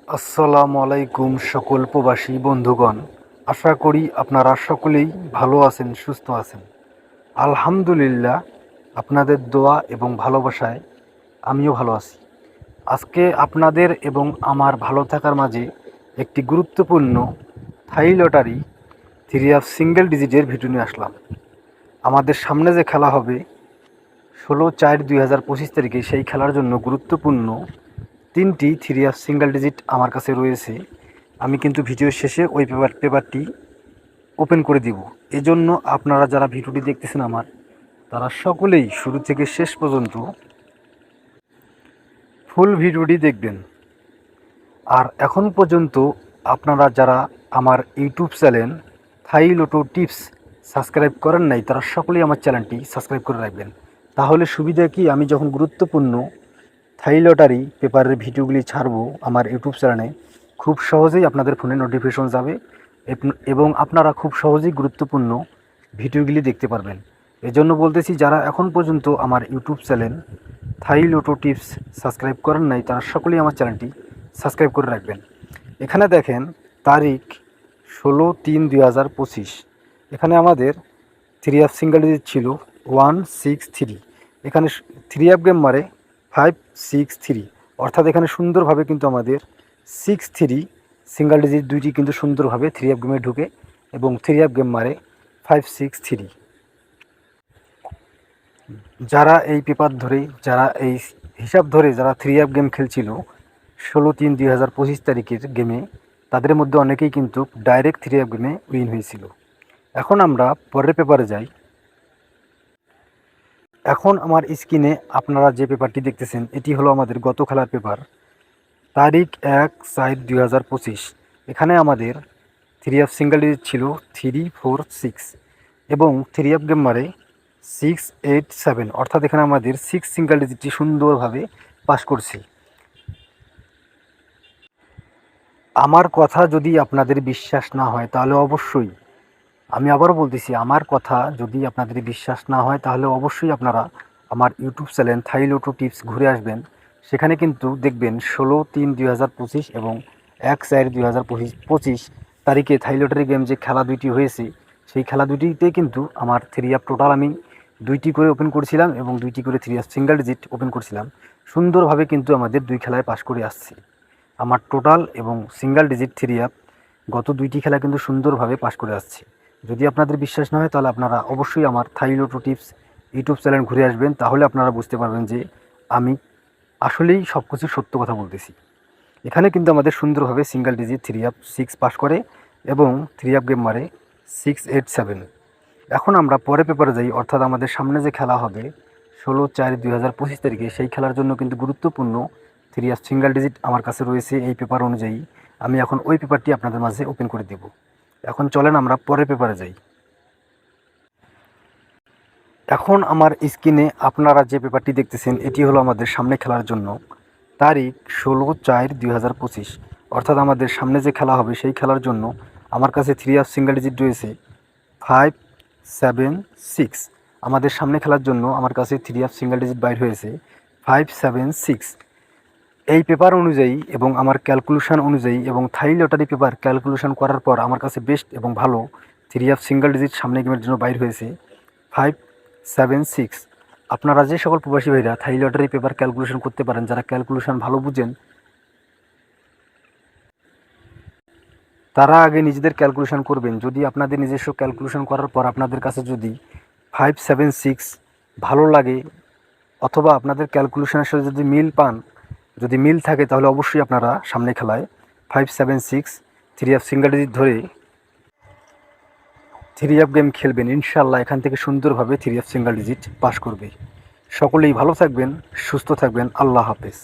আসসালামু আলাইকুম সকল প্রবাসী বন্ধুগণ। আশা করি আপনারা সকলেই ভালো আছেন, সুস্থ আছেন। আলহামদুলিল্লাহ, আপনাদের দোয়া এবং ভালোবাসায় আমিও ভালো আছি। আজকে আপনাদের এবং আমার ভালো থাকার মাঝে একটি গুরুত্বপূর্ণ থাই লটারি 3 সিঙ্গেল ডিজিটের ভিডিও নিয়ে আসলাম। আমাদের সামনে যে খেলা হবে 16/4/2025 তারিখে, সেই খেলার জন্য গুরুত্বপূর্ণ 3টি 3 সিঙ্গেল ডিজিট আমার কাছে রয়েছে। আমি কিন্তু ভিডিওর শেষে ওই পেপারটি ওপেন করে দিব। এজন্য আপনারা যারা ভিডিওটি দেখতেছেন আমার, তারা সকলেই শুরু থেকে শেষ পর্যন্ত ফুল ভিডিওটি দেখবেন। আর এখন পর্যন্ত আপনারা যারা আমার ইউটিউব চ্যানেল থাই লোটো টিপস সাবস্ক্রাইব করেন নাই, তারা সকলেই আমার চ্যানেলটি সাবস্ক্রাইব করে রাখবেন। তাহলে সুবিধা কি, আমি যখন গুরুত্বপূর্ণ থাই লটারি পেপারের ভিডিওগুলি ছাড়বো আমার ইউটিউব চ্যানেলে, খুব সহজেই আপনাদের ফোনে নোটিফিকেশন যাবে এবং আপনারা খুব সহজেই গুরুত্বপূর্ণ ভিডিওগুলি দেখতে পারবেন। এজন্য বলতেছি, যারা এখন পর্যন্ত আমার ইউটিউব চ্যানেল থাই লোটো টিপস সাবস্ক্রাইব করেন নাই, তারা সকলেই আমার চ্যানেলটি সাবস্ক্রাইব করে রাখবেন। এখানে দেখেন তারিখ 16/3/2025। এখানে আমাদের 3 সিঙ্গেল ডিজিট ছিল 163। এখানে 3 গেম মারে 563, অর্থাৎ এখানে সুন্দরভাবে কিন্তু আমাদের 63 সিঙ্গেল ডিজিট দুইটি কিন্তু সুন্দরভাবে 3 গেমে ঢুকে এবং 3 গেম মারে 563। যারা এই পেপার ধরে, যারা এই হিসাব ধরে যারা 3 গেম খেলছিল 16/3/2025 তারিখের গেমে, তাদের মধ্যে অনেকেই কিন্তু ডাইরেক্ট 3 গেমে উইন হয়েছিল। এখন আমরা পরের পেপারে যাই। এখন আমার স্ক্রিনে আপনারা যে পেপারটি দেখতেছেন, এটি হলো আমাদের গত খেলার পেপার, তারিখ 1/4/2025। এখানে আমাদের 3 সিঙ্গেল ডিজিট ছিল 346 এবং 3 গেম মারে 687, অর্থাৎ এখানে আমাদের 6 সিঙ্গেল ডিজিটটি সুন্দরভাবে পাস করছি। আমার কথা যদি আপনাদের বিশ্বাস না হয়, তাহলে অবশ্যই, আমি আবারও বলতেছি, আমার কথা যদি আপনাদের বিশ্বাস না হয়, তাহলে অবশ্যই আপনারা আমার ইউটিউব চ্যানেল থাই লোটো টিপস ঘুরে আসবেন। সেখানে কিন্তু দেখবেন 16/3/2025 এবং 1/4/2025 তারিখে থাই লটারি গেম যে খেলা দুইটি হয়েছে, সেই খেলা দুইটিতে কিন্তু আমার 3 টোটাল আমি 2টি করে ওপেন করেছিলাম এবং 2টি করে 3 সিঙ্গেল ডিজিট ওপেন করেছিলাম। সুন্দরভাবে কিন্তু আমাদের 2 খেলায় পাস করে আসছি। আমার টোটাল এবং সিঙ্গেল ডিজিট 3 গত 2টি খেলা কিন্তু সুন্দরভাবে পাস করে আসছে। যদি আপনাদের বিশ্বাস না হয়, তাহলে আপনারা অবশ্যই আমার থাই লোটো টিপস ইউটিউব চ্যানেল ঘুরে আসবেন। তাহলে আপনারা বুঝতে পারবেন যে আমি আসলেই সব কিছু সত্য কথা বলতেছি। এখানে কিন্তু আমাদের সুন্দরভাবে সিঙ্গেল ডিজিট 6 পাস করে এবং 3 গেম মারে 687। এখন আমরা পরে পেপারে যাই, অর্থাৎ আমাদের সামনে যে খেলা হবে 16/4/2025 তারিখে, সেই খেলার জন্য কিন্তু গুরুত্বপূর্ণ 3 সিঙ্গেল ডিজিট আমার কাছে রয়েছে। এই পেপার অনুযায়ী আমি এখন ওই পেপারটি আপনাদের মাঝে ওপেন করে দেব। এখন চলেন আমরা পরের পেপারে যাই। এখন আমার স্ক্রিনে আপনারা যে পেপারটি দেখতেছেন, এটি হলো আমাদের সামনে খেলার জন্য তারিখ 16/4/2025, অর্থাৎ আমাদের সামনে যে খেলা হবে সেই খেলার জন্য আমার কাছে 3 সিঙ্গেল ডিজিট রয়েছে 576। আমাদের সামনে খেলার জন্য আমার কাছে 3 সিঙ্গেল ডিজিট বাইর হয়েছে 576। এই পেপার অনুযায়ী এবং আমার ক্যালকুলেশন অনুযায়ী এবং থাই লটারি পেপার ক্যালকুলেশন করার পর আমার কাছে বেস্ট এবং ভালো 3 সিঙ্গেল ডিজিট সামনে গেমের জন্য বাইর হয়েছে 576। আপনারা যে সকল প্রবাসী ভাইরা থাই লটারি পেপার ক্যালকুলেশন করতে পারেন, যারা ক্যালকুলেশন ভালো বুঝেন, তারা আগে নিজেদের ক্যালকুলেশন করবেন। যদি আপনাদের নিজস্ব ক্যালকুলেশন করার পর আপনাদের কাছে যদি 576 ভালো লাগে, অথবা আপনাদের ক্যালকুলেশনের সাথে যদি মিল পান, যদি মিল থাকে, তাহলে অবশ্যই আপনারা সামনে খেলায় 576 3 সিঙ্গেল ডিজিট ধরে 3 গেম খেলবেন। ইনশাল্লাহ এখান থেকে সুন্দরভাবে 3 সিঙ্গেল ডিজিট পাস করবে। সকলেই ভালো থাকবেন, সুস্থ থাকবেন। আল্লাহ হাফেজ।